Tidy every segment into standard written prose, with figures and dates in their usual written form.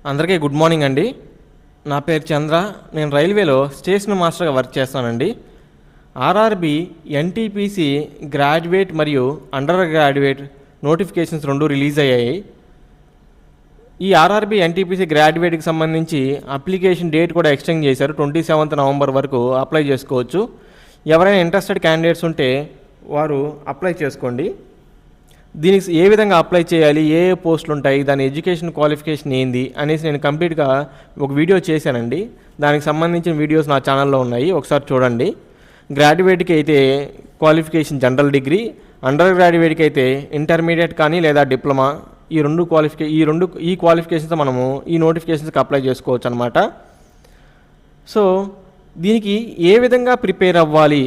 అందరికీ good morning అండి. నా పేరు చంద్ర. నేను రైల్వేలో స్టేషన్ మాస్టర్గా వర్క్ చేస్తానండి. ఆర్ఆర్బి ఎన్టీపీసీ గ్రాడ్యుయేట్ మరియు అండర్ గ్రాడ్యుయేట్ నోటిఫికేషన్స్ రెండు రిలీజ్ అయ్యాయి. ఈ ఆర్ఆర్బి ఎన్టీపీసీ గ్రాడ్యుయేట్కి సంబంధించి అప్లికేషన్ డేట్ కూడా ఎక్స్టెండ్ చేశారు. 27 నవంబర్ వరకు అప్లై చేసుకోవచ్చు. ఎవరైనా ఇంట్రెస్టెడ్ క్యాండిడేట్స్ ఉంటే వారు అప్లై చేసుకోండి. దీనికి ఏ విధంగా అప్లై చేయాలి, ఏ పోస్టులు ఉంటాయి, దాని ఎడ్యుకేషన్ క్వాలిఫికేషన్ ఏంది అనేసి నేను కంప్లీట్గా ఒక వీడియో చేశానండి. దానికి సంబంధించిన వీడియోస్ నా ఛానల్లో ఉన్నాయి, ఒకసారి చూడండి. గ్రాడ్యుయేట్కి అయితే క్వాలిఫికేషన్ జనరల్ డిగ్రీ, అండర్ గ్రాడ్యుయేట్కి అయితే ఇంటర్మీడియట్ కానీ లేదా డిప్లొమా, ఈ క్వాలిఫికేషన్స్ మనము ఈ నోటిఫికేషన్స్కి అప్లై చేసుకోవచ్చు అనమాట. సో దీనికి ఏ విధంగా ప్రిపేర్ అవ్వాలి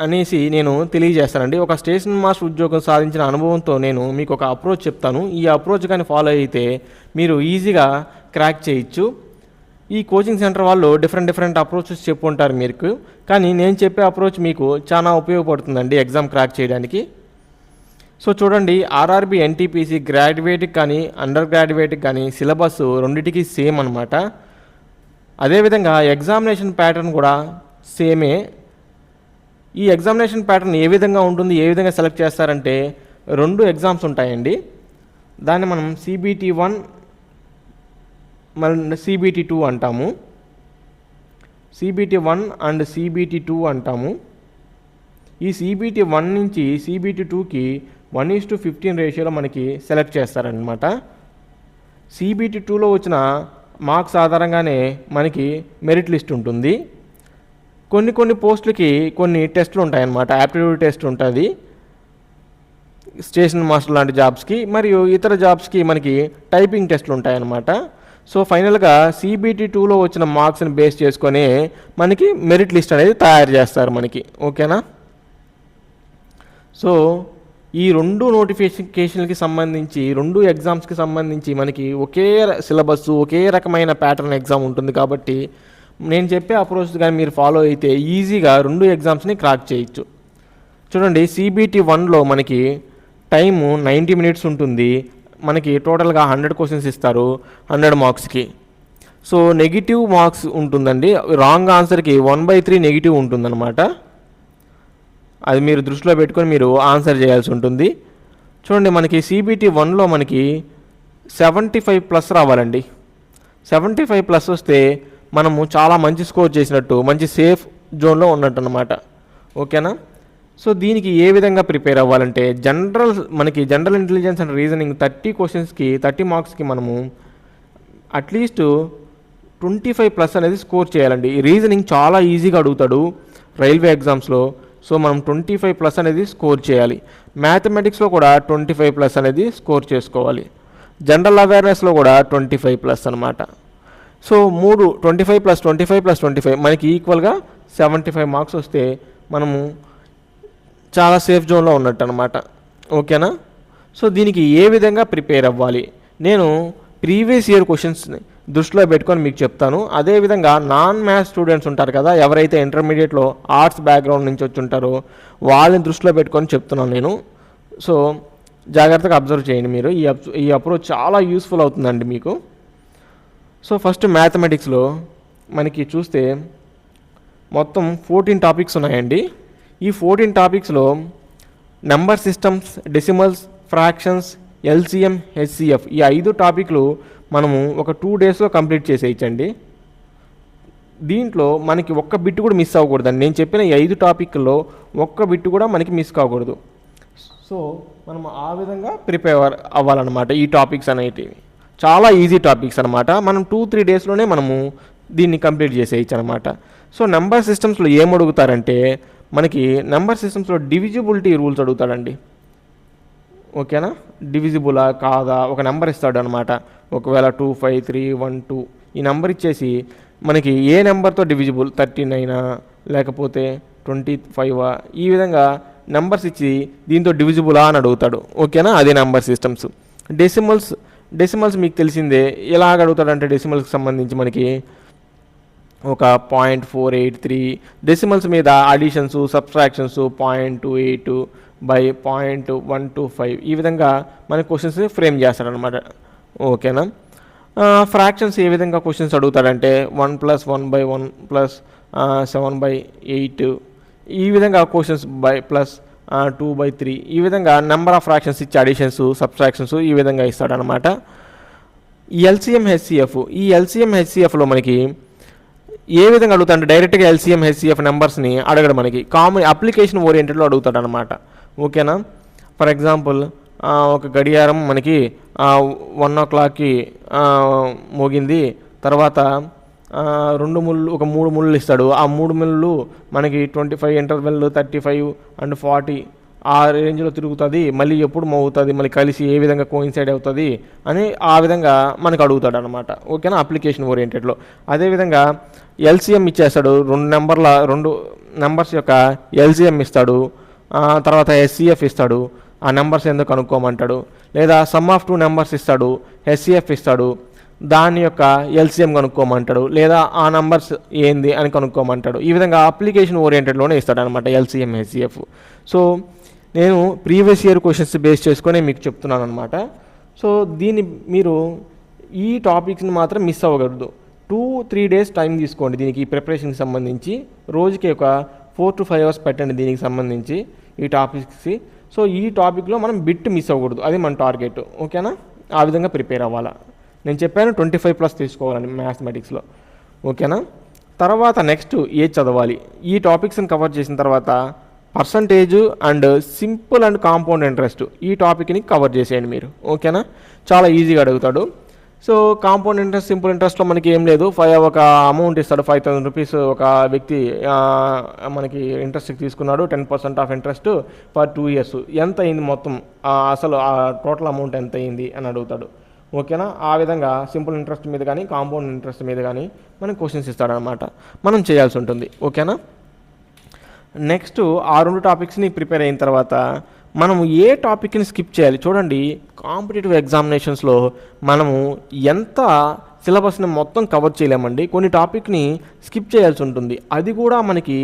అనేసి నేను తెలియజేస్తానండి. ఒక స్టేషన్ మాస్టర్ ఉద్యోగం సాధించిన అనుభవంతో నేను మీకు ఒక అప్రోచ్ చెప్తాను. ఈ అప్రోచ్ కానీ ఫాలో అయితే మీరు ఈజీగా క్రాక్ చేయొచ్చు. ఈ కోచింగ్ సెంటర్ వాళ్ళు డిఫరెంట్ అప్రోచెస్ చెప్పుంటారు మీకు, కానీ నేను చెప్పే అప్రోచ్ మీకు చాలా ఉపయోగపడుతుందండి ఎగ్జామ్ క్రాక్ చేయడానికి. సో చూడండి, ఆర్ఆర్బి ఎన్టీపీసీ గ్రాడ్యుయేట్కి కానీ అండర్ గ్రాడ్యుయేట్కి కానీ సిలబస్ రెండింటికి సేమ్ అనమాట. అదేవిధంగా ఎగ్జామినేషన్ ప్యాటర్న్ కూడా సేమే. ఈ ఎగ్జామినేషన్ ప్యాటర్న్ ఏ విధంగా ఉంటుంది, ఏ విధంగా సెలెక్ట్ చేస్తారంటే 2 ఎగ్జామ్స్ ఉంటాయండి. దాన్ని మనం CBT1 మళ్ళీ CBT2 అంటాము. CBT1 అండ్ CBT2 అంటాము. ఈ CBT1 నుంచి CBT2కి 1:15 రేషియోలో మనకి సెలెక్ట్ చేస్తారనమాట. CBT2లో వచ్చిన మార్క్స్ ఆధారంగానే మనకి మెరిట్ లిస్ట్ ఉంటుంది. కొన్ని పోస్టులకి కొన్ని టెస్టులు ఉంటాయన్నమాట. యాప్టిట్యూడ్ టెస్ట్ ఉంటుంది స్టేషన్ మాస్టర్ లాంటి జాబ్స్కి, మరియు ఇతర జాబ్స్కి మనకి టైపింగ్ టెస్టులు ఉంటాయన్నమాట. సో ఫైనల్గా CBT2లో వచ్చిన మార్క్స్ని బేస్ చేసుకొని మనకి మెరిట్ లిస్ట్ అనేది తయారు చేస్తారు మనకి, ఓకేనా. సో ఈ 2 నోటిఫికేషన్కి సంబంధించి 2 ఎగ్జామ్స్కి సంబంధించి మనకి ఒకే సిలబస్, ఒకే రకమైన ప్యాటర్న్ ఎగ్జామ్ ఉంటుంది. కాబట్టి నేను చెప్పే అప్రోచ్ కానీ మీరు ఫాలో అయితే ఈజీగా 2 ఎగ్జామ్స్ని క్రాక్ చేయొచ్చు. చూడండి, CBT1లో మనకి టైము 90 మినిట్స్ ఉంటుంది. మనకి టోటల్గా 100 క్వశ్చన్స్ ఇస్తారు 100 మార్క్స్కి. సో నెగిటివ్ మార్క్స్ ఉంటుందండి. రాంగ్ ఆన్సర్కి 1/3 నెగిటివ్ ఉంటుందన్నమాట. అది మీరు దృష్టిలో పెట్టుకొని మీరు ఆన్సర్ చేయాల్సి ఉంటుంది. చూడండి, మనకి CBT1లో మనకి 75+ రావాలండి. 75+ వస్తే మనము చాలా మంచి స్కోర్ చేసినట్టు, మంచి సేఫ్ జోన్లో ఉన్నట్టు అన్నమాట, ఓకేనా. సో దీనికి ఏ విధంగా ప్రిపేర్ అవ్వాలంటే మనకి జనరల్ ఇంటెలిజెన్స్ అండ్ రీజనింగ్ 30 క్వశ్చన్స్కి 30 మార్క్స్కి మనము అట్లీస్ట్ 25+ అనేది స్కోర్ చేయాలండి. రీజనింగ్ చాలా ఈజీగా అడుగుతాడు రైల్వే ఎగ్జామ్స్లో. సో మనం 25+ అనేది స్కోర్ చేయాలి. మ్యాథమెటిక్స్లో కూడా 25+ అనేది స్కోర్ చేసుకోవాలి. జనరల్ అవేర్నెస్లో కూడా 25+ అనమాట. సో 3 25+25+25 మనకి ఈక్వల్గా 75 మార్క్స్ వస్తే మనము చాలా సేఫ్ జోన్లో ఉన్నట్టు అనమాట, ఓకేనా. సో దీనికి ఏ విధంగా ప్రిపేర్ అవ్వాలి నేను ప్రీవియస్ ఇయర్ క్వశ్చన్స్ని దృష్టిలో పెట్టుకొని మీకు చెప్తాను. అదేవిధంగా నాన్ మ్యాథ్స్ స్టూడెంట్స్ ఉంటారు కదా, ఎవరైతే ఇంటర్మీడియట్లో ఆర్ట్స్ బ్యాక్గ్రౌండ్ నుంచి వచ్చి ఉంటారో వాళ్ళని దృష్టిలో పెట్టుకొని చెప్తున్నాను నేను. సో జాగ్రత్తగా అబ్జర్వ్ చేయండి మీరు. ఈ అప్రోచ్ చాలా యూస్ఫుల్ అవుతుందండి మీకు. సో ఫస్ట్ మ్యాథమెటిక్స్లో మనకి చూస్తే మొత్తం 14 టాపిక్స్ ఉన్నాయండి. ఈ 14 టాపిక్స్లో number systems, decimals, fractions, LCM, HCF ఈ 5 టాపిక్లు మనము ఒక 2 డేస్లో కంప్లీట్ చేసేయచ్చండి. దీంట్లో మనకి ఒక్క బిట్ కూడా మిస్ అవ్వకూడదండి. నేను చెప్పిన ఈ 5 టాపిక్లో ఒక్క బిట్ కూడా మనకి మిస్ కాకూడదు. సో మనం ఆ విధంగా ప్రిపేర్ అవ్వాలన్నమాట. ఈ టాపిక్స్ అనేటివి చాలా ఈజీ టాపిక్స్ అనమాట. మనం 2-3 డేస్లోనే మనము దీన్ని కంప్లీట్ చేసేయచ్చు అనమాట. సో నెంబర్ సిస్టమ్స్లో ఏం అడుగుతారంటే మనకి నెంబర్ సిస్టమ్స్లో డివిజిబిలిటీ రూల్స్ అడుగుతాడండి, ఓకేనా. డివిజిబులా కాదా ఒక నెంబర్ ఇస్తాడు అనమాట. ఒకవేళ 2, 5, 3, 1, 2 ఈ నెంబర్ ఇచ్చేసి మనకి ఏ నెంబర్తో డివిజిబుల్ 39 లేకపోతే 25 ఈ విధంగా నెంబర్స్ ఇచ్చి దీంతో డివిజిబులా అని అడుగుతాడు, ఓకేనా. అదే నెంబర్ సిస్టమ్స్. డెసిమల్స్ మీకు తెలిసిందే. ఎలాగ అడుగుతాడంటే డెసిమల్స్కి సంబంధించి మనకి ఒక 0.483 డెసిమల్స్ మీద అడిషన్స్, సబ్స్ట్రాక్షన్స్ 0.28 బై 0.125 ఈ విధంగా మన క్వశ్చన్స్ ఫ్రేమ్ చేస్తాడనమాట, ఓకేనా. ఫ్రాక్షన్స్ ఏ విధంగా క్వశ్చన్స్ అడుగుతాడంటే 1+1/1 ప్లస్ 7/8 ఈ విధంగా క్వశ్చన్స్ ప్లస్ 2/3 ఈ విధంగా నెంబర్ ఆఫ్ ఫ్రాక్షన్స్ ఇచ్చి అడిషన్స్ సబ్ట్రాక్షన్స్ ఈ విధంగా ఇస్తాడనమాట. ఈ ఎల్సిఎం హెచ్సిఎఫ్ ఈ ఎల్సిఎం హెచ్సిఎఫ్లో మనకి ఏ విధంగా అడుగుతాడు డైరెక్ట్గా ఎల్సిఎం హెచ్సిఎఫ్ నెంబర్స్ని అడగడం మనకి కామన్ అప్లికేషన్ ఓరియంటెడ్లో అడుగుతాడు అనమాట. ఓకేనా. ఫర్ ఎగ్జాంపుల్ ఒక గడియారం మనకి 1 o'clockకి మోగింది, తర్వాత 2 ముళ్ళు ఒక 3 ముళ్ళు ఇస్తాడు. ఆ 3 ముళ్ళు మనకి 25 ఇంటర్వెల్ 35 అండ్ 40 ఆ రేంజ్లో తిరుగుతుంది, మళ్ళీ ఎప్పుడు మోగుతుంది, మళ్ళీ కలిసి ఏ విధంగా కోయిన్సైడ్ అవుతుంది అని ఆ విధంగా మనకు అడుగుతాడు అనమాట. ఓకేనా, అప్లికేషన్ ఓరియంటెడ్లో. అదేవిధంగా ఎల్సిఎం ఇచ్చేస్తాడు, 2 నెంబర్స్ యొక్క ఎల్సిఎం ఇస్తాడు, తర్వాత హెచ్సిఎఫ్ ఇస్తాడు, ఆ నెంబర్స్ ఎందుకు కనుక్కోమంటాడు. లేదా సమ్ ఆఫ్ 2 నెంబర్స్ ఇస్తాడు, హెచ్సిఎఫ్ ఇస్తాడు, దాని యొక్క ఎల్సిఎం కనుక్కోమంటాడు, లేదా ఆ నెంబర్స్ ఏంది అని కనుక్కోమంటాడు. ఈ విధంగా అప్లికేషన్ ఓరియంటెడ్లోనే ఇస్తాడు అనమాట ఎల్సిఎం హెచ్సిఎఫ్. సో నేను ప్రీవియస్ ఇయర్ క్వశ్చన్స్ బేస్ చేసుకొని మీకు చెప్తున్నాను అనమాట. సో దీన్ని మీరు ఈ టాపిక్స్ని మాత్రం మిస్ అవ్వకూడదు. 2-3 డేస్ టైం తీసుకోండి దీనికి ప్రిపరేషన్కి సంబంధించి. రోజుకి ఒక 4 to 5 hours పెట్టండి దీనికి సంబంధించి ఈ టాపిక్స్కి. సో ఈ టాపిక్లో మనం బిట్ మిస్ అవ్వకూడదు, అది మన టార్గెట్. ఓకేనా, ఆ విధంగా ప్రిపేర్ అవ్వాలా. నేను చెప్పాను 25+ తీసుకోవాలని మ్యాథమెటిక్స్లో. ఓకేనా. తర్వాత నెక్స్ట్ ఏది చదవాలి, ఈ టాపిక్స్ని కవర్ చేసిన తర్వాత percentage and simple and compound interest ఈ టాపిక్ని కవర్ చేసేయండి మీరు. ఓకేనా, చాలా ఈజీగా అడుగుతాడు. సో కాంపౌండ్ ఇంట్రెస్ట్ సింపుల్ ఇంట్రెస్ట్లో మనకి ఏం లేదు, ఒక అమౌంట్ ఇస్తాడు 5,000 రూపీస్. ఒక వ్యక్తి మనకి ఇంట్రెస్ట్కి తీసుకున్నాడు, 10% ఆఫ్ ఇంట్రెస్ట్ ఫర్ 2 years. ఎంత అయింది మొత్తం, అసలు ఆ టోటల్ అమౌంట్ ఎంత అయింది అని అడుగుతాడు. ఓకేనా, ఆ విధంగా సింపుల్ ఇంట్రెస్ట్ మీద కానీ కాంపౌండ్ ఇంట్రెస్ట్ మీద కానీ మనకి క్వశ్చన్స్ ఇస్తాడనమాట, మనం చేయాల్సి ఉంటుంది. ఓకేనా. నెక్స్ట్ ఆ 2 టాపిక్స్ని ప్రిపేర్ అయిన తర్వాత మనము ఏ టాపిక్ని స్కిప్ చేయాలి చూడండి. కాంపిటేటివ్ ఎగ్జామినేషన్స్లో మనము ఎంత సిలబస్ని మొత్తం కవర్ చేయలేమండి, కొన్ని టాపిక్ని స్కిప్ చేయాల్సి ఉంటుంది. అది కూడా మనకి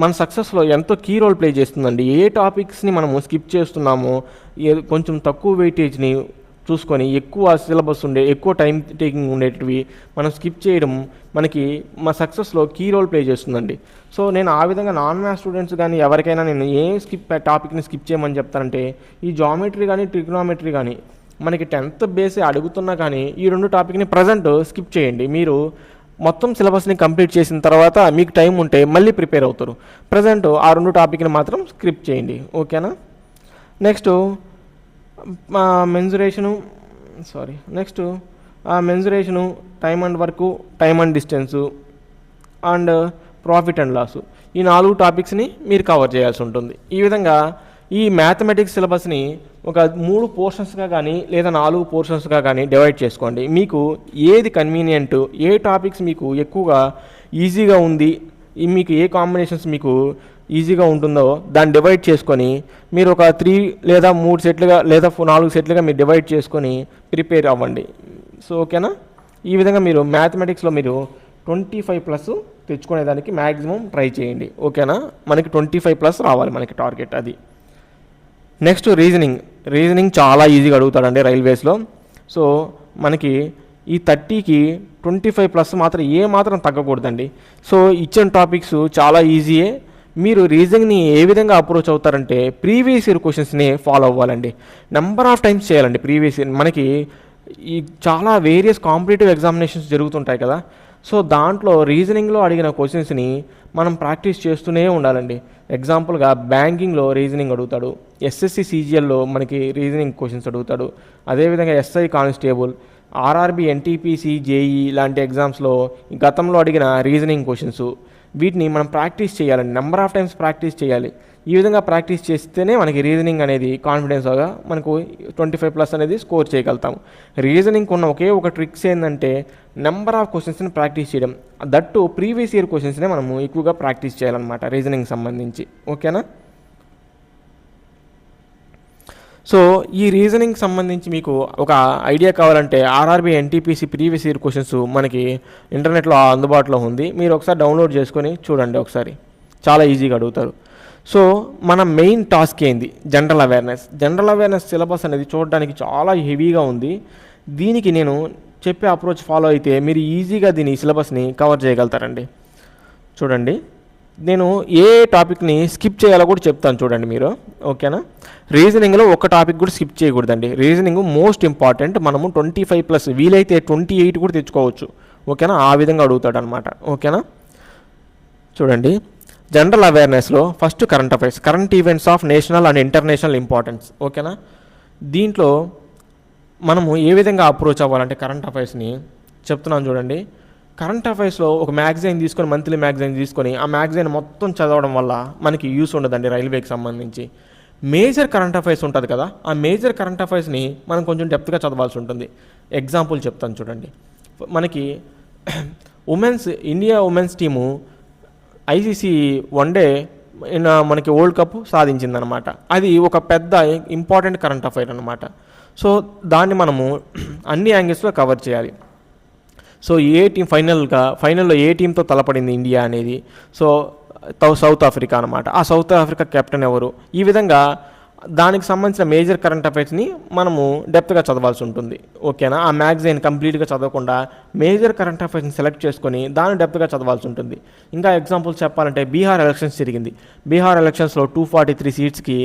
మన సక్సెస్లో ఎంతో కీ రోల్ ప్లే చేస్తుందండి. ఏ టాపిక్స్ని మనము స్కిప్ చేస్తున్నామో, కొంచెం తక్కువ వెయిటేజ్ని చూసుకొని ఎక్కువ సిలబస్ ఎక్కువ టైం టేకింగ్ ఉండేటివి మనం స్కిప్ చేయడం మనకి మా సక్సెస్లో కీ రోల్ ప్లే చేస్తుందండి. సో నేను ఆ విధంగా నాన్ మ్యాథ్స్ స్టూడెంట్స్ కానీ ఎవరికైనా నేను ఏ టాపిక్ని స్కిప్ చేయమని చెప్తానంటే, ఈ జామెట్రీ కానీ ట్రిగ్నోమెట్రీ కానీ మనకి 10th బేస్ అడుగుతున్నా కానీ ఈ 2 టాపిక్ని ప్రజెంట్ స్కిప్ చేయండి. మీరు మొత్తం సిలబస్ని కంప్లీట్ చేసిన తర్వాత మీకు టైం ఉంటే మళ్ళీ ప్రిపేర్ అవుతారు. ప్రజెంట్ ఆ 2 టాపిక్ని మాత్రం స్కిప్ చేయండి. ఓకేనా. Next mensuration time and work, time and distance and profit and loss ఈ 4 టాపిక్స్ని మీరు కవర్ చేయాల్సి ఉంటుంది. ఈ విధంగా ఈ మ్యాథమెటిక్స్ సిలబస్ని ఒక 3 పోర్షన్స్గా కానీ లేదా 4 పోర్షన్స్గా కానీ డివైడ్ చేసుకోండి. మీకు ఏది కన్వీనియంట్, ఏ టాపిక్స్ మీకు ఎక్కువగా ఈజీగా ఉంది, మీకు ఏ కాంబినేషన్స్ మీకు ఈజీగా ఉంటుందో దాన్ని డివైడ్ చేసుకొని మీరు ఒక 3 లేదా 3 సెట్లుగా లేదా 4 సెట్లుగా మీరు డివైడ్ చేసుకొని ప్రిపేర్ అవ్వండి. సో ఓకేనా. ఈ విధంగా మీరు మ్యాథమెటిక్స్లో మీరు 25+ తెచ్చుకునేదానికి మ్యాక్సిమం ట్రై చేయండి. ఓకేనా, మనకి 25+ రావాలి మనకి టార్గెట్ అది. నెక్స్ట్ రీజనింగ్ చాలా ఈజీగా అడుగుతాడండి రైల్వేస్లో. సో మనకి ఈ 30కి 25+ మాత్రం మాత్రం తగ్గకూడదండి. సో ఇచ్చిన టాపిక్స్ చాలా ఈజీయే. మీరు రీజనింగ్ని ఏ విధంగా అప్రోచ్ అవుతారంటే ప్రీవియస్ ఇయర్ క్వశ్చన్స్ని ఫాలో అవ్వాలండి. నెంబర్ ఆఫ్ టైమ్స్ చేయాలండి ప్రీవియస్ ఇయర్. మనకి ఈ చాలా వేరియస్ కాంపిటేటివ్ ఎగ్జామినేషన్స్ జరుగుతుంటాయి కదా. సో దాంట్లో రీజనింగ్లో అడిగిన క్వశ్చన్స్ని మనం ప్రాక్టీస్ చేస్తూనే ఉండాలండి. ఎగ్జాంపుల్గా బ్యాంకింగ్లో రీజనింగ్ అడుగుతాడు, ఎస్ఎస్సి సిజిఎల్లో మనకి రీజనింగ్ క్వశ్చన్స్ అడుగుతాడు. అదేవిధంగా SI constable, RRB, NTPC, JEE లాంటి ఎగ్జామ్స్లో గతంలో అడిగిన రీజనింగ్ క్వశ్చన్స్ వీటిని మనం ప్రాక్టీస్ చేయాలండి. నెంబర్ ఆఫ్ టైమ్స్ ప్రాక్టీస్ చేయాలి. ఈ విధంగా ప్రాక్టీస్ చేస్తేనే మనకి రీజనింగ్ అనేది కాన్ఫిడెన్స్గా మనకు 25+ అనేది స్కోర్ చేయగలుగుతాము. రీజనింగ్కి ఉన్న ఒక ట్రిక్స్ ఏంటంటే నెంబర్ ఆఫ్ క్వశ్చన్స్ని ప్రాక్టీస్ చేయడం, దట్టు ప్రీవియస్ ఇయర్ క్వశ్చన్స్నే మనము ఎక్కువగా ప్రాక్టీస్ చేయాలన్నమాట రీజనింగ్ సంబంధించి. ఓకేనా. సో ఈ రీజనింగ్ సంబంధించి మీకు ఒక ఐడియా కావాలంటే RRB, NTPC previous year questions మనకి ఇంటర్నెట్లో అందుబాటులో ఉంది. మీరు ఒకసారి డౌన్లోడ్ చేసుకొని చూడండి ఒకసారి, చాలా ఈజీగా అడుగుతారు. సో మన మెయిన్ టాస్క్ ఏంది, జనరల్ అవేర్నెస్ సిలబస్ అనేది చూడడానికి చాలా హెవీగా ఉంది. దీనికి నేను చెప్పే అప్రోచ్ ఫాలో అయితే మీరు ఈజీగా దీని సిలబస్ని కవర్ చేయగలుగుతారండి. చూడండి, నేను ఏ టాపిక్ని స్కిప్ చేయాలో కూడా చెప్తాను చూడండి మీరు, ఓకేనా. రీజనింగ్లో ఒక టాపిక్ కూడా స్కిప్ చేయకూడదండి. Reasoning most important. మనము 25+, వీలైతే 28 కూడా తెచ్చుకోవచ్చు, ఓకేనా. ఆ విధంగా అడుగుతాడు అనమాట, ఓకేనా. చూడండి, జనరల్ అవేర్నెస్లో first current affairs, current events of national and international importance, ఓకేనా. దీంట్లో మనము ఏ విధంగా అప్రోచ్ అవ్వాలంటే కరెంట్ అఫైర్స్ని చెప్తున్నాను చూడండి. కరెంట్ అఫైర్స్లో ఒక మ్యాగజైన్ తీసుకొని, మంత్లీ మ్యాగజైన్ తీసుకొని ఆ మ్యాగజైన్ మొత్తం చదవడం వల్ల మనకి యూస్ ఉండదండి. రైల్వేకి సంబంధించి మేజర్ కరెంట్ అఫైర్స్ ఉంటుంది కదా, ఆ మేజర్ కరెంట్ అఫైర్స్ని మనం కొంచెం డెప్త్గా చదవాల్సి ఉంటుంది. ఎగ్జాంపుల్ చెప్తాను చూడండి. మనకి India women's team ICC one day మనకి వరల్డ్ కప్ సాధించిందనమాట. అది ఒక పెద్ద ఇంపార్టెంట్ కరెంట్ అఫైర్ అనమాట. సో దాన్ని మనము అన్ని యాంగిల్స్లో కవర్ చేయాలి. సో ఏ టీం ఫైనల్లో ఏ టీంతో తలపడింది ఇండియా అనేది, సో సౌత్ ఆఫ్రికా అనమాట. ఆ సౌత్ ఆఫ్రికా కెప్టెన్ ఎవరు, ఈ విధంగా దానికి సంబంధించిన మేజర్ కరెంట్ అఫైర్స్ని మనము డెప్త్గా చదవాల్సి ఉంటుంది, ఓకేనా. ఆ మ్యాగజైన్ కంప్లీట్గా చదవకుండా మేజర్ కరెంట్ అఫైర్స్ని సెలెక్ట్ చేసుకొని దాన్ని డెప్త్గా చదవాల్సి ఉంటుంది. ఇంకా ఎగ్జాంపుల్స్ చెప్పాలంటే బీహార్ ఎలక్షన్స్ జరిగింది. బీహార్ ఎలక్షన్స్లో 243 సీట్స్కి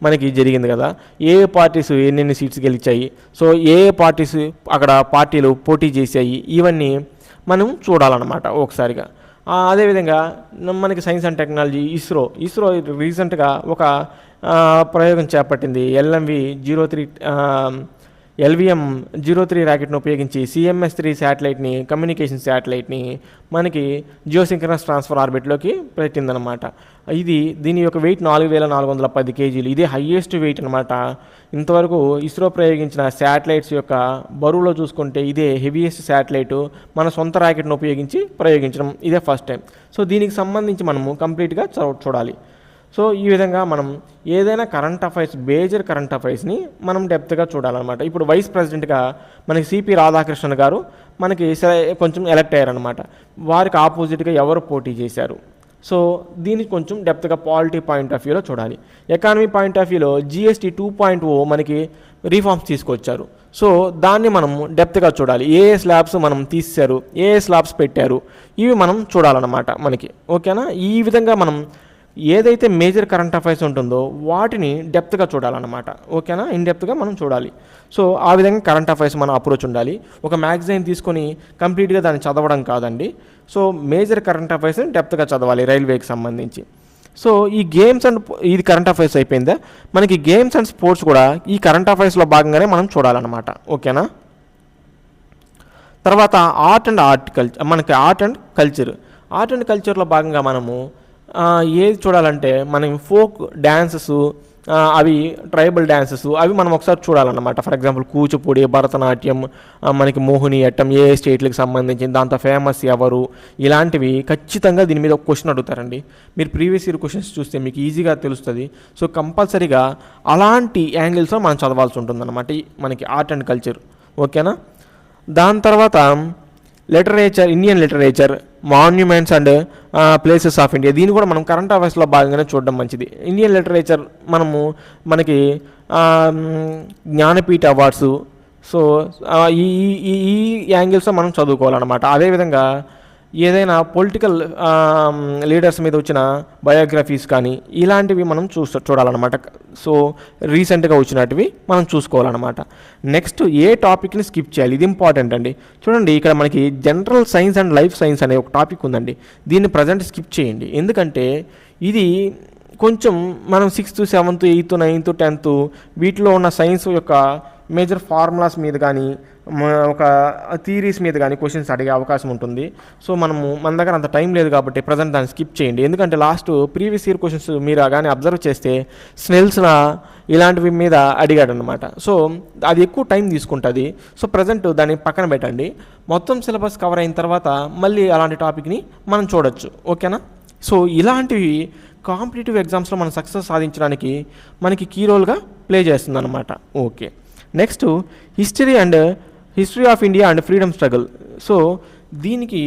మనకి జరిగింది కదా. ఏ పార్టీస్ ఎన్నెన్ని సీట్స్ గెలిచాయి, సో ఏ పార్టీస్ అక్కడ పార్టీలు పోటీ చేశాయి, ఇవన్నీ మనం చూడాలన్నమాట ఒకసారిగా. అదేవిధంగా మనకి సైన్స్ అండ్ టెక్నాలజీ, ఇస్రో రీసెంట్గా ఒక ప్రయోగం చేపట్టింది. LVM-03 ర్యాకెట్ను ఉపయోగించి CMS-3 శాటిలైట్ని, కమ్యూనికేషన్ శాటిలైట్ని మనకి జియోసింక్రనస్ ట్రాన్స్ఫర్ ఆర్బిట్లోకి పెట్టిందనమాట. దీని యొక్క వెయిట్ 4410 kgs. ఇదే హయ్యెస్ట్ వెయిట్ అనమాట. ఇంతవరకు ఇస్రో ప్రయోగించిన శాటిలైట్స్ యొక్క బరువులో చూసుకుంటే ఇదే హెవీయెస్ట్ శాటిలైట్ మన సొంత ర్యాకెట్ను ఉపయోగించి ప్రయోగించడం ఇదే ఫస్ట్ టైం. సో దీనికి సంబంధించి మనము కంప్లీట్గా చూడాలి. సో ఈ విధంగా మనం ఏదైనా కరెంట్ అఫైర్స్, మేజర్ కరెంట్ అఫైర్స్ని మనం డెప్త్గా చూడాలన్నమాట. ఇప్పుడు వైస్ ప్రెసిడెంట్గా మనకి సిపి రాధాకృష్ణన్ గారు మనకి కొంచెం ఎలక్ట్ అయ్యారనమాట. వారికి ఆపోజిట్గా ఎవరు పోటీ చేశారు, సో దీనికి కొంచెం డెప్త్గా పాలిటీ పాయింట్ ఆఫ్ వ్యూలో చూడాలి. ఎకానమీ పాయింట్ ఆఫ్ వ్యూలో GST 2.0 మనకి రీఫార్మ్స్ తీసుకొచ్చారు. సో దాన్ని మనం డెప్త్గా చూడాలి. ఏ స్లాబ్స్ మనం తీశారు, ఏ స్లాబ్స్ పెట్టారు, ఇవి మనం చూడాలన్నమాట మనకి, ఓకేనా. ఈ విధంగా మనం ఏదైతే మేజర్ కరెంట్ అఫైర్స్ ఉంటుందో వాటిని డెప్త్గా చూడాలన్నమాట, ఓకేనా. ఇన్ డెప్త్గా మనం చూడాలి. సో ఆ విధంగా కరెంట్ అఫైర్స్ మన అప్రోచ్ ఉండాలి. ఒక మ్యాగజైన్ తీసుకొని కంప్లీట్గా దాన్ని చదవడం కాదండి. సో మేజర్ కరెంట్ అఫైర్స్ని డెప్త్గా చదవాలి రైల్వేకి సంబంధించి. సో ఈ గేమ్స్ అండ్ ఇది కరెంట్ అఫైర్స్ అయిపోయిందా, మనకి గేమ్స్ అండ్ స్పోర్ట్స్ కూడా ఈ కరెంట్ అఫైర్స్లో భాగంగానే మనం చూడాలన్నమాట, ఓకేనా. తర్వాత మనకి ఆర్ట్ అండ్ కల్చర్లో భాగంగా మనము ఏది చూడాలంటే మనం ఫోక్ డ్యాన్సెస్, అవి ట్రైబల్ డ్యాన్సెస్, అవి మనం ఒకసారి చూడాలన్నమాట. ఫర్ ఎగ్జాంపుల్ కూచిపూడి, భరతనాట్యం, మనకి మోహినియట్టం, ఏ స్టేట్లకు సంబంధించింది, దాంతో ఫేమస్ ఎవరు, ఇలాంటివి ఖచ్చితంగా దీని మీద ఒక క్వశ్చన్ అడుగుతారండి. మీరు ప్రీవియస్ ఇయర్ క్వశ్చన్స్ చూస్తే మీకు ఈజీగా తెలుస్తుంది. సో కంపల్సరీగా అలాంటి యాంగిల్స్లో మనం చదవాల్సి ఉంటుందన్నమాట మనకి ఆర్ట్ అండ్ కల్చర్, ఓకేనా. దాని తర్వాత Indian literature, monuments and places of India, దీన్ని కూడా మనం కరెంట్ అఫైర్స్లో భాగంగానే చూడడం మంచిది. ఇండియన్ లిటరేచర్ మనకి జ్ఞానపీఠ అవార్డ్స్, సో ఈ యాంగిల్స్లో మనం చదువుకోవాలన్నమాట. అదేవిధంగా ఏదైనా పొలిటికల్ లీడర్స్ మీద వచ్చిన బయోగ్రఫీస్ కానీ ఇలాంటివి మనం చూడాలన్నమాట. సో రీసెంట్గా వచ్చినటివి మనం చూసుకోవాలన్నమాట. నెక్స్ట్ ఏ టాపిక్ని స్కిప్ చేయాలి, ఇది ఇంపార్టెంట్ అండి. చూడండి, ఇక్కడ మనకి general science and life science అనే ఒక టాపిక్ ఉందండి. దీన్ని ప్రజెంట్ స్కిప్ చేయండి. ఎందుకంటే ఇది కొంచెం మనం 6th, 7th, 8th, 9th, 10th వీటిలో ఉన్న సైన్స్ యొక్క మేజర్ ఫార్ములాస్ మీద కానీ ఒక థీరీస్ మీద కానీ క్వశ్చన్స్ అడిగే అవకాశం ఉంటుంది. సో మన దగ్గర అంత టైం లేదు కాబట్టి ప్రజెంట్ దాన్ని స్కిప్ చేయండి. ఎందుకంటే ప్రీవియస్ ఇయర్ క్వశ్చన్స్ మీరు కానీ అబ్జర్వ్ చేస్తే స్నెల్స్ ఇలాంటివి మీద అడిగాడు అనమాట. సో అది ఎక్కువ టైం తీసుకుంటుంది. సో ప్రజెంట్ దాన్ని పక్కన పెట్టండి. మొత్తం సిలబస్ కవర్ అయిన తర్వాత మళ్ళీ అలాంటి టాపిక్ని మనం చూడొచ్చు, ఓకేనా. సో ఇలాంటివి కాంపిటేటివ్ ఎగ్జామ్స్లో మనం సక్సెస్ సాధించడానికి మనకి కీ రోల్గా ప్లే చేస్తుంది అనమాట. Okay, next history of India and freedom struggle. So దీనికి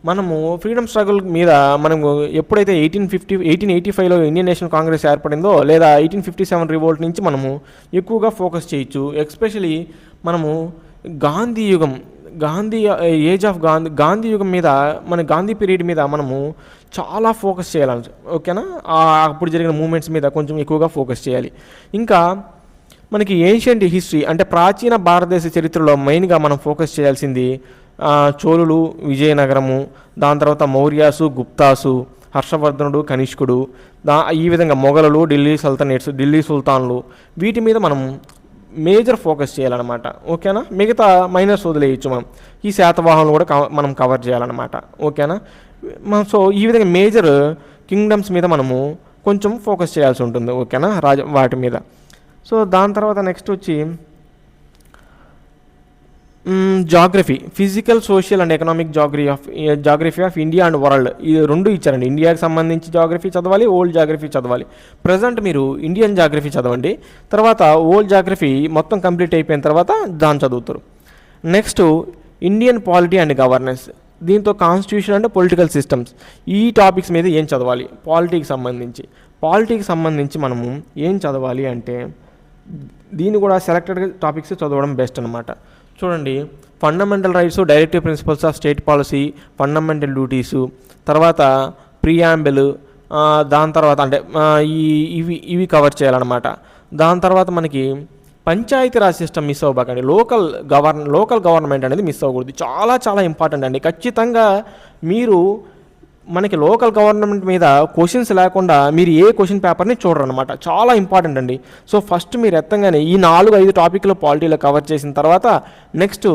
మనము ఫ్రీడమ్ స్ట్రగుల్ మీద మనము ఎప్పుడైతే 1885లో ఇండియన్ నేషనల్ కాంగ్రెస్ ఏర్పడిందో, లేదా 1857 రివోల్ట్ నుంచి మనము ఎక్కువగా ఫోకస్ చేయొచ్చు. ఎస్పెషలీ మనము గాంధీ యుగం ఏజ్ ఆఫ్ గాంధీ యుగం మీద, మన గాంధీ పీరియడ్ మీద మనము చాలా ఫోకస్ చేయాలి, ఓకేనా. అప్పుడు జరిగిన మూమెంట్స్ మీద కొంచెం ఎక్కువగా ఫోకస్ చేయాలి. ఇంకా మనకి ఏన్షియంట్ హిస్టరీ అంటే ప్రాచీన భారతదేశ చరిత్రలో మెయిన్గా మనం ఫోకస్ చేయాల్సింది చోళులు, విజయనగరము, దాని తర్వాత మౌర్యాసు, గుప్తాసు, హర్షవర్ధనుడు, కనిష్కుడు, ఈ విధంగా మొఘలులు, ఢిల్లీ సుల్తాన్లు, వీటి మీద మనం మేజర్ ఫోకస్ చేయాలన్నమాట, ఓకేనా. మిగతా మైనర్స్ వదిలేయచ్చు మనం. ఈ శాతవాహనులు కూడా మనం కవర్ చేయాలన్నమాట, ఓకేనా. సో ఈ విధంగా మేజర్ కింగ్డమ్స్ మీద మనము కొంచెం ఫోకస్ చేయాల్సి ఉంటుంది, ఓకేనా, వాటి మీద. సో దాని తర్వాత నెక్స్ట్ వచ్చి geography, physical, social and economic geography of India and world, ఈ రెండు ఇచ్చారండి. ఇండియాకి సంబంధించి జాగ్రఫీ చదవాలి, ఓల్డ్ జాగ్రఫీ చదవాలి. ప్రజెంట్ మీరు ఇండియన్ జాగ్రఫీ చదవండి, తర్వాత ఓల్డ్ జాగ్రఫీ మొత్తం కంప్లీట్ అయిపోయిన తర్వాత దాన్ని చదువుతారు. Next Indian polity and governance, దీంతో కాన్స్టిట్యూషన్ అండ్ పొలిటికల్ సిస్టమ్స్, ఈ టాపిక్స్ మీద ఏం చదవాలి. పాలిటీకి సంబంధించి మనము ఏం చదవాలి అంటే దీన్ని కూడా సెలెక్టెడ్ టాపిక్స్ చదవడం బెస్ట్ అనమాట. చూడండి, fundamental rights, directive principles of state policy, fundamental duties, తర్వాత ప్రియాంబుల్, దాని తర్వాత అంటే ఇవి కవర్ చేయాలన్నమాట. దాని తర్వాత మనకి పంచాయతీరాజ్ సిస్టమ్ మిస్ అవ్వకండి, లోకల్ గవర్నమెంట్ అనేది మిస్ అవ్వకూడదు. చాలా చాలా ఇంపార్టెంట్ అండి. ఖచ్చితంగా మీరు మనకి లోకల్ గవర్నమెంట్ మీద క్వశ్చన్స్ లేకుండా మీరు ఏ క్వశ్చన్ పేపర్ని చూడరు అనమాట. చాలా ఇంపార్టెంట్ అండి. సో ఫస్ట్ మీరు ఎత్తంగానే ఈ 4-5 టాపిక్లు పాలిటీలో కవర్ చేసిన తర్వాత నెక్స్ట్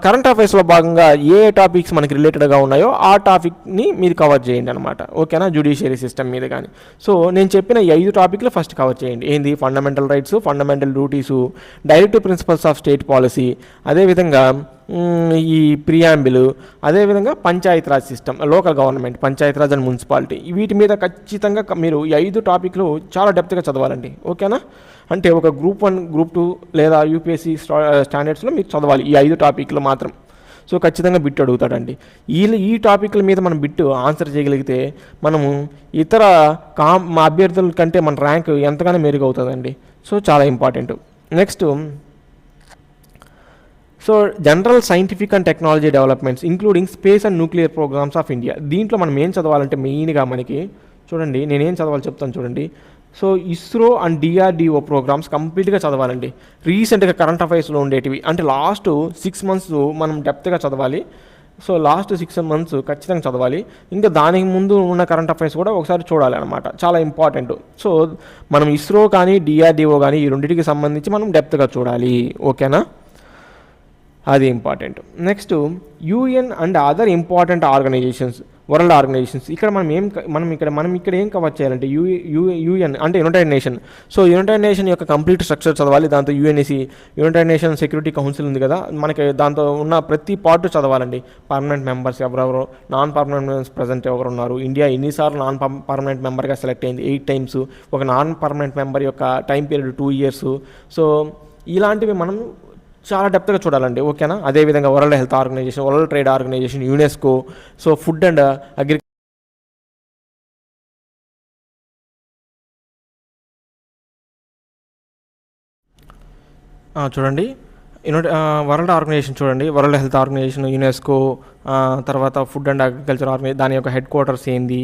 కరెంట్ అఫైర్స్లో భాగంగా ఏ టాపిక్స్ మనకి రిలేటెడ్గా ఉన్నాయో ఆ టాపిక్ని మీరు కవర్ చేయండి అనమాట, ఓకేనా. జ్యుడిషియరీ సిస్టమ్ మీద కానీ. సో నేను చెప్పిన ఈ 5 టాపిక్లు ఫస్ట్ కవర్ చేయండి. ఏంది? Fundamental rights, fundamental duties, directive principles of state policy, అదేవిధంగా ఈ ప్రియాంబుల్, అదేవిధంగా Panchayati Raj system, local government, Panchayati Raj and municipality, వీటి మీద ఖచ్చితంగా మీరు ఈ 5 టాపిక్లు చాలా డెప్త్గా చదవాలండి, ఓకేనా. అంటే ఒక గ్రూప్ 1, గ్రూప్ 2 లేదా యూపీఎస్సీ స్టాండర్డ్స్లో మీరు చదవాలి ఈ 5 టాపిక్లు మాత్రం. సో ఖచ్చితంగా బిట్ అడుగుతాడండి. ఈ టాపిక్ల మీద మనం బిట్ ఆన్సర్ చేయగలిగితే మనము ఇతర అభ్యర్థుల కంటే మన ర్యాంక్ ఎంతగానో మెరుగవుతుందండి. సో చాలా important. Next so general scientific and technology developments including space and nuclear programs of India. దీంట్లో మనం ఏం చదవాలంటే మెయిన్గా మనకి చూడండి, నేనేం చదవాలి చెప్తాను చూడండి. So ISRO and DRDO programs కంప్లీట్గా చదవాలండి. రీసెంట్గా కరెంట్ అఫైర్స్లో ఉండేటివి అంటే లాస్ట్ 6 months మనం డెప్త్గా చదవాలి. సో లాస్ట్ 6 months ఖచ్చితంగా చదవాలి. ఇంకా దానికి ముందు ఉన్న కరెంట్ అఫైర్స్ కూడా ఒకసారి చూడాలి అనమాట, చాలా ఇంపార్టెంట్. సో మనం ఇస్రో కానీ డిఆర్డిఓ కానీ ఈ రెండింటికి సంబంధించి మనం డెప్త్గా చూడాలి, ఓకేనా. అది important. Next UN and other important organisations, world organisations. ఇక్కడ మనం ఇక్కడ ఏం కవర్ చేయాలంటే యూఎన్ అంటే United Nation. So United Nation యొక్క కంప్లీట్ స్ట్రక్చర్ చదవాలి. దాంతో UNSC, United Nation Security Council ఉంది కదా, మనకి దాంతో ఉన్న ప్రతి పార్ట్ చదవాలండి. పర్మనెంట్ మెంబర్స్ ఎవరెవరో, నాన్ పర్మనెంట్ మెంబర్స్ ప్రజెంట్ ఎవరున్నారు, ఇండియా ఎన్నిసార్లు నాన్ పర్మనెంట్ మెంబర్గా సెలెక్ట్ అయింది, 8 times, ఒక నాన్ పర్మనెంట్ మెంబర్ యొక్క టైం పీరియడ్ 2 years. సో ఇలాంటివి మనం చాలా డెప్త్గా చూడాలండి, ఓకేనా. అదేవిధంగా World Health Organisation, World Trade Organisation, UNESCO, so food and చూడండి వరల్డ్ ఆర్గనైజేషన్ చూడండి, వరల్డ్ హెల్త్ ఆర్గనైజేషన్, యునెస్కో, తర్వాత ఫుడ్ అండ్ అగ్రికల్చర్ ఆర్గనైజేషన్, దాని యొక్క హెడ్ క్వార్టర్స్ ఏంది,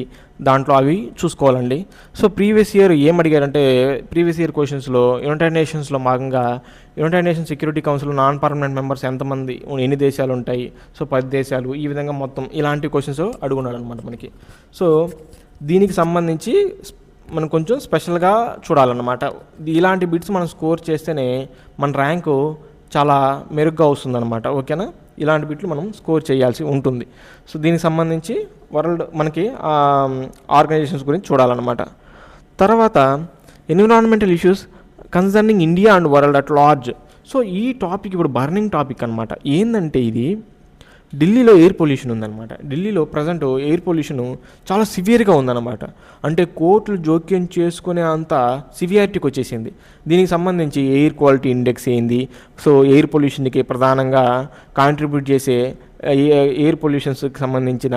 దాంట్లో అవి చూసుకోవాలండి. సో ప్రీవియస్ ఇయర్ ఏం అడిగారంటే, ప్రీవియస్ ఇయర్ క్వశ్చన్స్లో యునైటెడ్ నేషన్స్లో భాగంగా United Nation Security council non permanent members ఎంతమంది, ఎన్ని దేశాలు ఉంటాయి, సో 10 దేశాలు, ఈ విధంగా మొత్తం ఇలాంటి క్వశ్చన్స్ అడుగున్నాడు అనమాట మనకి. సో దీనికి సంబంధించి మనం కొంచెం స్పెషల్గా చూడాలన్నమాట. ఇలాంటి బిట్స్ మనం స్కోర్ చేస్తేనే మన ర్యాంకు చాలా మెరుగ్గా వస్తుందన్నమాట, ఓకేనా. ఇలాంటి బిట్లు మనం స్కోర్ చేయాల్సి ఉంటుంది. సో దీనికి సంబంధించి వరల్డ్ మనకి ఆర్గనైజేషన్స్ గురించి చూడాలన్నమాట. తర్వాత environmental issues concerning India and world at large. So ఈ టాపిక్ ఇప్పుడు బర్నింగ్ టాపిక్ అనమాట. ఏంటంటే ఇది ఢిల్లీలో ఎయిర్ పొల్యూషన్ ఉందన్నమాట. ఢిల్లీలో ప్రజెంట్ ఎయిర్ పొల్యూషన్ చాలా సివియర్గా ఉందన్నమాట. అంటే కోర్టులు జోక్యం చేసుకునే అంత సివియారిటీకి వచ్చేసింది. దీనికి సంబంధించి ఎయిర్ క్వాలిటీ ఇండెక్స్ ఏంది, సో ఎయిర్ పొల్యూషన్కి ప్రధానంగా కాంట్రిబ్యూట్ చేసే ఎయిర్ పొల్యూషన్స్కి సంబంధించిన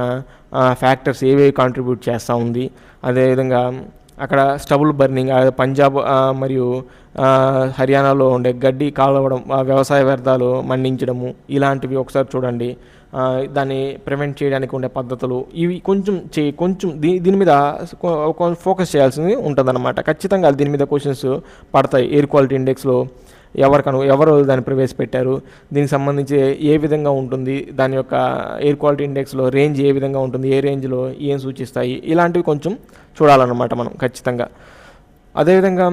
ఫ్యాక్టర్స్ ఏవేవి కాంట్రిబ్యూట్ చేస్తూ ఉంది, అదేవిధంగా అక్కడ స్టబుల్ బర్నింగ్, పంజాబ్ మరియు హర్యానాలో ఉండే గడ్డి కాలవడం, వ్యవసాయ వ్యర్థాలు మండించడము, ఇలాంటివి ఒకసారి చూడండి. దాన్ని ప్రివెంట్ చేయడానికి ఉండే పద్ధతులు ఇవి కొంచెం దీని మీద ఫోకస్ చేయాల్సింది ఉంటుందన్నమాట. ఖచ్చితంగా దీని మీద క్వశ్చన్స్ పడతాయి. ఎయిర్ క్వాలిటీ ఇండెక్స్లో ఎవరు దాన్ని ప్రవేశపెట్టారు, దీనికి సంబంధించి ఏ విధంగా ఉంటుంది, దాని యొక్క ఎయిర్ క్వాలిటీ ఇండెక్స్లో రేంజ్ ఏ విధంగా ఉంటుంది, ఏ రేంజ్లో ఏం సూచిస్తాయి, ఇలాంటివి కొంచెం చూడాలన్నమాట మనం ఖచ్చితంగా. అదేవిధంగా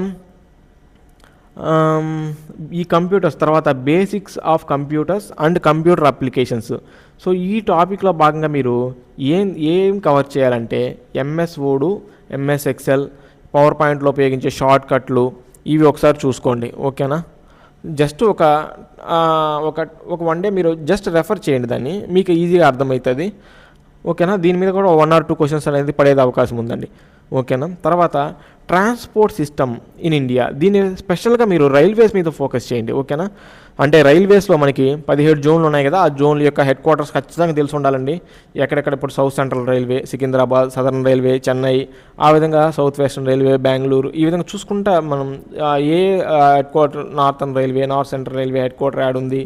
ఈ కంప్యూటర్స్ తర్వాత basics of computers and computer applications. So ఈ టాపిక్లో భాగంగా మీరు ఏం కవర్ చేయాలంటే MS word, MS Excel, power పాయింట్లో ఉపయోగించే షార్ట్ కట్లు ఇవి ఒకసారి చూసుకోండి. ఓకేనా? జస్ట్ ఒక 1 డే మీరు జస్ట్ రెఫర్ చేయండి, దాన్ని మీకు ఈజీగా అర్థమవుతుంది. ఓకేనా? దీని మీద కూడా 1 or 2 క్వశ్చన్స్ అనేది పడేది అవకాశం ఉందండి. ఓకేనా? తర్వాత ట్రాన్స్పోర్ట్ సిస్టమ్ ఇన్ ఇండియా, దీన్ని స్పెషల్గా మీరు రైల్వేస్ మీద ఫోకస్ చేయండి. ఓకేనా? అంటే రైల్వేస్లో మనకి 17 జోన్లు ఉన్నాయి కదా, ఆ జోన్ల యొక్క హెడ్ క్వార్టర్స్ ఖచ్చితంగా తెలిసి ఉండాలండి. ఎక్కడెక్కడ ఇప్పుడు south central railway, Secunderabad, southern railway, Chennai, ఆ విధంగా సౌత్ వెస్టర్న్ రైల్వే, బెంగళూరు, ఈ విధంగా చూసుకుంటా మనం ఏ headquarter, northern railway, north central railway headquarter యాడ్ ఉంది.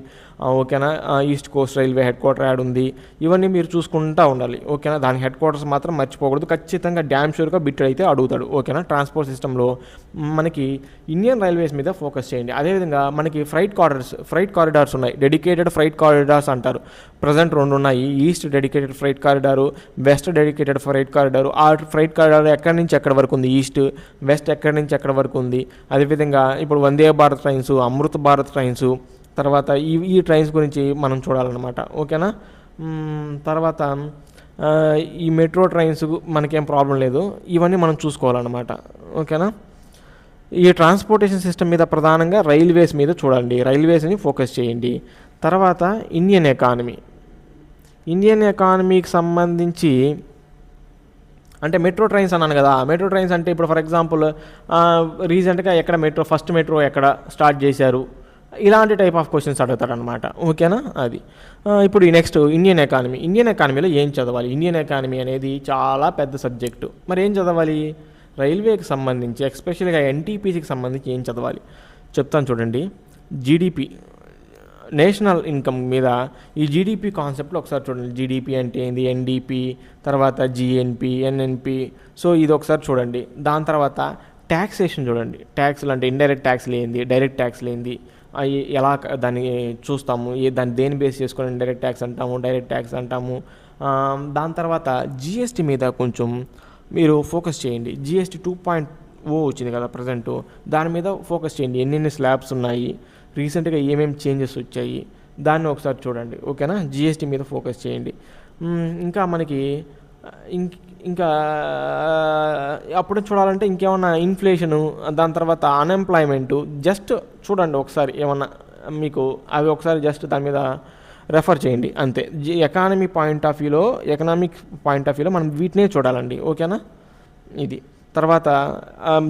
ఓకేనా? East coast railway headquarter యాడ్ ఉంది. ఇవన్నీ మీరు చూసుకుంటూ ఉండాలి. ఓకేనా? దాని హెడ్ క్వార్టర్స్ మాత్రం మర్చిపోకూడదు. ఖచ్చితంగా డ్యామ్ షూర్గా బిట్ అయితే అడుగుతాడు. ఓకేనా? ట్రాన్స్పోర్ట్ సిస్టంలో మనకి ఇండియన్ రైల్వేస్ మీద ఫోకస్ చేయండి. అదేవిధంగా మనకి ఫ్రైట్ కారిడార్స్ ఉన్నాయి. డెడికేటెడ్ ఫ్రైట్ కారిడార్స్ అంటారు. ప్రజెంట్ 2 ఉన్నాయి. East dedicated freight corridor, west dedicated freight corridor. ఆ ఫ్రైట్ కారిడార్ ఎక్కడి నుంచి ఎక్కడి వరకు ఉంది, ఈస్ట్ వెస్ట్ ఎక్కడి నుంచి ఎక్కడి వరకు ఉంది. అదేవిధంగా ఇప్పుడు వందే భారత్ ట్రైన్స్, అమృత్ భారత్ ట్రైన్స్, తర్వాత ఈ ట్రైన్స్ గురించి మనం చూడాలన్నమాట. ఓకేనా? తర్వాత ఈ మెట్రో ట్రైన్స్ మనకేం ప్రాబ్లం లేదు, ఇవన్నీ మనం చూసుకోవాలన్నమాట. ఓకేనా? ఈ ట్రాన్స్పోర్టేషన్ సిస్టమ్ మీద ప్రధానంగా రైల్వేస్ మీద చూడండి, రైల్వేస్ని ఫోకస్ చేయండి. తర్వాత ఇండియన్ ఎకానమీకి సంబంధించి అంటే మెట్రో ట్రైన్స్ అన్నాను కదా, మెట్రో ట్రైన్స్ అంటే ఇప్పుడు ఫర్ ఎగ్జాంపుల్ రీసెంట్గా ఫస్ట్ మెట్రో ఎక్కడ స్టార్ట్ చేశారు, ఇలాంటి టైప్ ఆఫ్ క్వశ్చన్స్ అడుగుతారనమాట. ఓకేనా? అది ఇప్పుడు ఈ నెక్స్ట్ ఇండియన్ ఎకానమీలో ఏం చదవాలి? ఇండియన్ ఎకానమీ అనేది చాలా పెద్ద సబ్జెక్టు. మరి ఏం చదవాలి? రైల్వేకి సంబంధించి ఎస్పెషల్గా ఎన్టీపీసీకి సంబంధించి ఏం చదవాలి చెప్తాను చూడండి. జీడిపి, నేషనల్ ఇన్కమ్ మీద ఈ జీడిపి కాన్సెప్ట్లో ఒకసారి చూడండి. జీడిపి అంటే ఏంది, ఎన్డిపి, తర్వాత జిఎన్పి, ఎన్ఎన్పి. సో ఇది ఒకసారి చూడండి. దాని తర్వాత ట్యాక్సేషన్ చూడండి. ట్యాక్స్లు అంటే ఇండైరెక్ట్ ట్యాక్స్లు ఏంది, డైరెక్ట్ ట్యాక్స్లు ఏంది, ఎలా దాన్ని చూస్తాము, దాన్ని దేని బేస్ చేసుకొని ఇండైరెక్ట్ ట్యాక్స్ అంటాము, డైరెక్ట్ ట్యాక్స్ అంటాము. దాని తర్వాత జిఎస్టీ మీద కొంచెం మీరు ఫోకస్ చేయండి. జిఎస్టీ 2.0 వచ్చింది కదా ప్రజెంట్, దాని మీద ఫోకస్ చేయండి. ఎన్ని స్లాబ్స్ ఉన్నాయి, రీసెంట్గా ఏమేమి చేంజెస్ వచ్చాయి, దాన్ని ఒకసారి చూడండి. ఓకేనా? జిఎస్టీ మీద ఫోకస్ చేయండి. ఇంకా మనకి ఇంకా అప్పుడు చూడాలంటే ఇంకేమన్నా ఇన్ఫ్లేషను, దాని తర్వాత అన్ఎంప్లాయ్మెంటు జస్ట్ చూడండి ఒకసారి. ఏమన్నా మీకు అవి ఒకసారి జస్ట్ దాని మీద రెఫర్ చేయండి అంతే. ఎకనామిక్ పాయింట్ ఆఫ్ వ్యూలో మనం వీటినే చూడాలండి. ఓకేనా? ఇది తర్వాత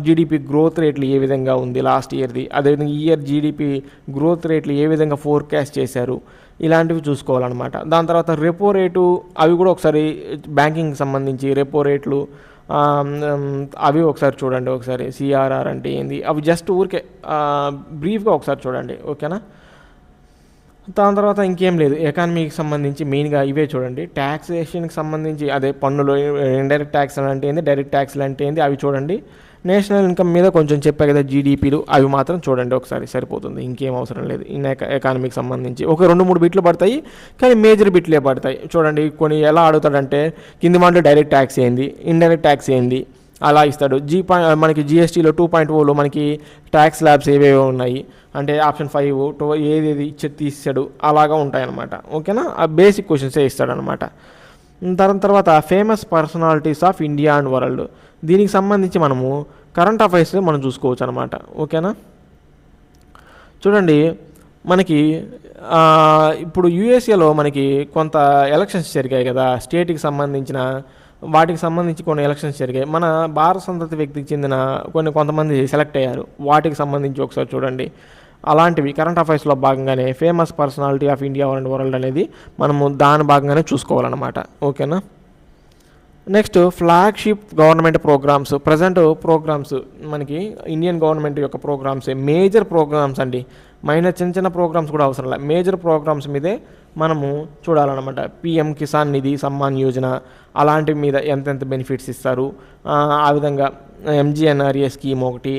జీడిపి గ్రోత్ రేట్లు ఏ విధంగా ఉంది లాస్ట్ ఇయర్ది, అదేవిధంగా ఈ ఇయర్ జీడిపి గ్రోత్ రేట్లు ఏ విధంగా ఫోర్కాస్ట్ చేశారు, ఇలాంటివి చూసుకోవాలన్నమాట. దాని తర్వాత రెపో రేటు, అవి కూడా ఒకసారి బ్యాంకింగ్కి సంబంధించి రెపో రేట్లు అవి ఒకసారి చూడండి. ఒకసారి సిఆర్ఆర్ అంటే ఏంది, అవి జస్ట్ ఊరికే బ్రీఫ్గా ఒకసారి చూడండి. ఓకేనా? దాని తర్వాత ఇంకేం లేదు. ఎకానమీకి సంబంధించి మెయిన్గా ఇవే చూడండి. ట్యాక్సేషన్కి సంబంధించి అదే పన్నులు, ఇండైరెక్ట్ ట్యాక్స్ అంటే ఏంది, డైరెక్ట్ ట్యాక్స్లు అంటే ఏంది, అవి చూడండి. నేషనల్ ఇన్కమ్ మీద కొంచెం చెప్పా కదా జీడిపిలు, అవి మాత్రం చూడండి ఒకసారి, సరిపోతుంది. ఇంకేం అవసరం లేదు. ఎకానమీకి సంబంధించి ఒక 2-3 బిట్లు పడతాయి, కానీ మేజర్ బిట్లే పడతాయి. చూడండి కొన్ని ఎలా అడుగుతాడంటే కింది మాటలు డైరెక్ట్ ట్యాక్స్ ఏంది, ఇండైరెక్ట్ ట్యాక్స్ ఏంది, అలా ఇస్తాడు. మనకి జిఎస్టీలో 2.0లో మనకి ట్యాక్స్ ల్యాబ్స్ ఏవేవో ఉన్నాయి అంటే ఆప్షన్ 5, 2 ఏది తీసాడు అలాగా ఉంటాయన్నమాట. ఓకేనా? ఆ బేసిక్ క్వశ్చన్సే ఇస్తాడనమాట. దాని తర్వాత famous personalities of India and world, దీనికి సంబంధించి మనము కరెంట్ అఫైర్స్ మనం చూసుకోవచ్చు అనమాట. ఓకేనా? చూడండి మనకి ఇప్పుడు యూఎస్ఏలో మనకి కొంత ఎలక్షన్స్ జరిగాయి కదా, స్టేట్కి సంబంధించిన వాటికి సంబంధించి కొన్ని ఎలక్షన్స్ జరిగాయి. మన భారత సంతతి వ్యక్తికి చెందిన కొంతమంది సెలెక్ట్ అయ్యారు. వాటికి సంబంధించి ఒకసారి చూడండి. అలాంటివి కరెంట్ అఫైర్స్లో భాగంగానే famous personality of India and world అనేది మనము దాని భాగంగానే చూసుకోవాలన్నమాట. ఓకేనా? Next flagship government programs, present programs మనకి ఇండియన్ గవర్నమెంట్ యొక్క ప్రోగ్రామ్సే మేజర్ ప్రోగ్రామ్స్ అండి. మైనర్ చిన్న చిన్న ప్రోగ్రామ్స్ కూడా అవసరం లేదు, మేజర్ ప్రోగ్రామ్స్ మీదే మనము చూడాలన్నమాట. పిఎం కిసాన్ నిధి, సమ్మాన్ యోజన అలాంటి మీద ఎంతెంత బెనిఫిట్స్ ఇస్తారు, ఆ విధంగా ఎంజీఎన్ఆర్ఏ స్కీమ్ ఒకటి,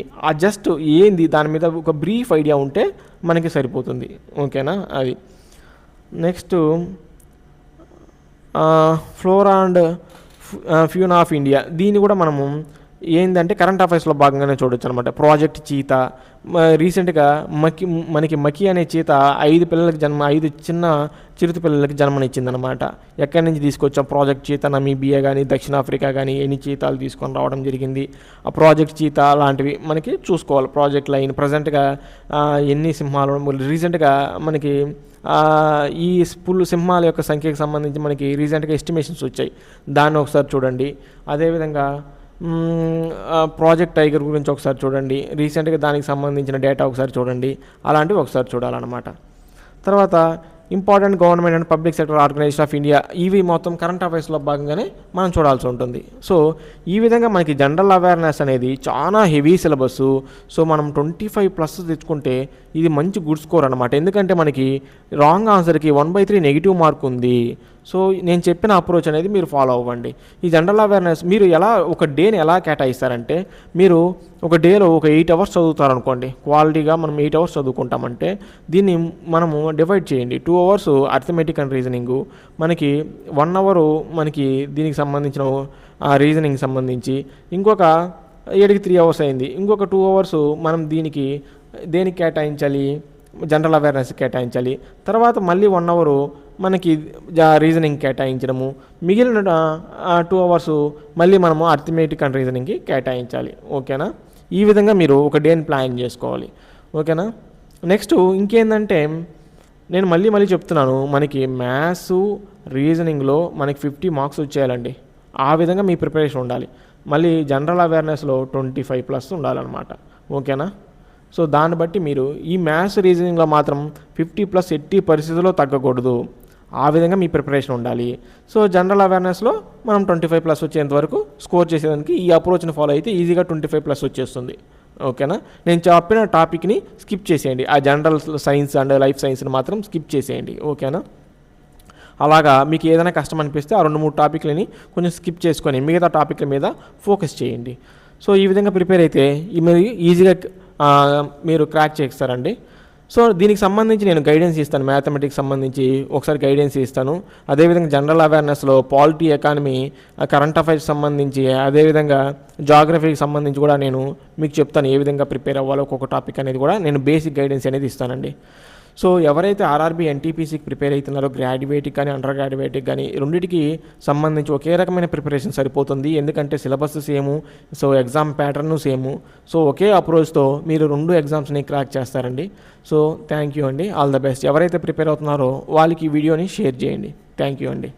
జస్ట్ ఏంది దాని మీద ఒక బ్రీఫ్ ఐడియా ఉంటే మనకి సరిపోతుంది. ఓకేనా? అది next flora and fauna of India, దీన్ని కూడా మనము ఏంటంటే కరెంట్ అఫైర్స్లో భాగంగానే చూడొచ్చు అనమాట. ప్రాజెక్ట్ చీతా, రీసెంట్గా మనకి మకి అనే చీత 5 చిన్న చిరుత పిల్లలకి జన్మనిచ్చిందనమాట. ఎక్కడి నుంచి తీసుకొచ్చాం? ప్రాజెక్ట్ చీతా నమీబియా కానీ దక్షిణాఫ్రికా కానీ ఎన్ని చీతాలు తీసుకొని రావడం జరిగింది. ఆ ప్రాజెక్ట్ చీతా లాంటివి మనకి చూసుకోవాలి. ప్రాజెక్ట్ లైన్ ప్రజెంట్గా ఎన్ని సింహాలు, రీసెంట్గా మనకి ఈ సింహాల యొక్క సంఖ్యకు సంబంధించి మనకి రీసెంట్గా ఎస్టిమేషన్స్ వచ్చాయి, దాన్ని ఒకసారి చూడండి. అదేవిధంగా ప్రాజెక్ట్ టైగర్ గురించి ఒకసారి చూడండి, రీసెంట్గా దానికి సంబంధించిన డేటా ఒకసారి చూడండి, అలాంటివి ఒకసారి చూడాలన్నమాట. తర్వాత important government and public sector organisation of India, ఇవి మొత్తం కరెంట్ అఫైర్స్లో భాగంగానే మనం చూడాల్సి ఉంటుంది. సో ఈ విధంగా మనకి జనరల్ అవేర్నెస్ అనేది చాలా హెవీ సిలబస్. సో మనం 25+ తెచ్చుకుంటే ఇది మంచి గుడ్ స్కోర్ అనమాట. ఎందుకంటే మనకి రాంగ్ ఆన్సర్కి 1/3 నెగిటివ్ మార్క్ ఉంది. సో నేను చెప్పిన అప్రోచ్ అనేది మీరు ఫాలో అవ్వండి. ఈ జనరల్ అవేర్నెస్ మీరు ఒక డేని ఎలా కేటాయిస్తారంటే, మీరు ఒక డేలో ఒక 8 అవర్స్ చదువుతారనుకోండి, క్వాలిటీగా మనం 8 అవర్స్ చదువుకుంటామంటే దీన్ని మనము డివైడ్ చేయండి. 2 అవర్స్ అర్థమెటిక్ అండ్ రీజనింగు, మనకి 1 అవరు మనకి దీనికి సంబంధించిన రీజనింగ్ సంబంధించి, ఇంకొక 7కి 3 అవర్స్ అయింది. ఇంకొక 2 అవర్స్ మనం దేనికి కేటాయించాలి? జనరల్ అవేర్నెస్ కేటాయించాలి. తర్వాత మళ్ళీ 1 అవరు మనకి రీజనింగ్ కేటాయించడము, మిగిలిన 2 అవర్స్ మళ్ళీ మనము అర్థమెటిక్ అండ్ రీజనింగ్కి కేటాయించాలి. ఓకేనా? ఈ విధంగా మీరు ఒక డేని ప్లాన్ చేసుకోవాలి. ఓకేనా? నెక్స్ట్ ఇంకేందంటే, నేను మళ్ళీ చెప్తున్నాను, మనకి మ్యాథ్స్ రీజనింగ్లో మనకి 50 మార్క్స్ వచ్చేయాలండి. ఆ విధంగా మీ ప్రిపరేషన్ ఉండాలి. మళ్ళీ జనరల్ అవేర్నెస్లో 25+ ఉండాలన్నమాట. ఓకేనా? సో దాన్ని బట్టి మీరు ఈ మ్యాథ్స్ రీజనింగ్లో మాత్రం 50+ ఎట్టి పరిస్థితుల్లో తగ్గకూడదు. ఆ విధంగా మీ ప్రిపరేషన్ ఉండాలి. సో జనరల్ అవేర్నెస్లో మనం 25+ వచ్చేంత వరకు స్కోర్ చేసేదానికి ఈ అప్రోచ్ని ఫాలో అయితే ఈజీగా 25+ వచ్చేస్తుంది. ఓకేనా? నేను చెప్పిన టాపిక్ని స్కిప్ చేసేయండి. ఆ జనరల్ సైన్స్ అండ్ లైఫ్ సైన్స్ని మాత్రం స్కిప్ చేసేయండి. ఓకేనా? అలాగా మీకు ఏదైనా కష్టం అనిపిస్తే ఆ 2-3 టాపిక్లని కొంచెం స్కిప్ చేసుకొని మిగతా టాపిక్ల మీద ఫోకస్ చేయండి. సో ఈ విధంగా ప్రిపేర్ అయితే మీరు ఈజీగా మీరు క్రాక్ చేస్తారండి. సో దీనికి సంబంధించి నేను గైడెన్స్ ఇస్తాను, మ్యాథమెటిక్స్ సంబంధించి ఒకసారి గైడెన్స్ ఇస్తాను. అదేవిధంగా జనరల్ అవేర్నెస్లో పాలిటీ, ఎకానమీ, కరెంట్ అఫైర్స్ సంబంధించి, అదేవిధంగా జాగ్రఫీకి సంబంధించి కూడా నేను మీకు చెప్తాను ఏ విధంగా ప్రిపేర్ అవ్వాలో. ఒక్కొక్క టాపిక్ అనేది కూడా నేను బేసిక్ గైడెన్స్ అనేది ఇస్తానండి. సో ఎవరైతే ఆర్ఆర్బీ ఎన్టీపీసీకి ప్రిపేర్ అవుతున్నారో, గ్రాడ్యుయేట్కి కానీ అండర్ గ్రాడ్యుయేట్కి కానీ రెండింటికి సంబంధించి ఒకే రకమైన ప్రిపరేషన్ సరిపోతుంది. ఎందుకంటే syllabus same, so exam pattern same. So ఒకే అప్రోచ్తో మీరు 2 ఎగ్జామ్స్ని క్రాక్ చేస్తారండి. సో థ్యాంక్ యూ అండి, ఆల్ ద బెస్ట్. ఎవరైతే ప్రిపేర్ అవుతున్నారో వాళ్ళకి ఈ వీడియోని షేర్ చేయండి. థ్యాంక్ యూ అండి.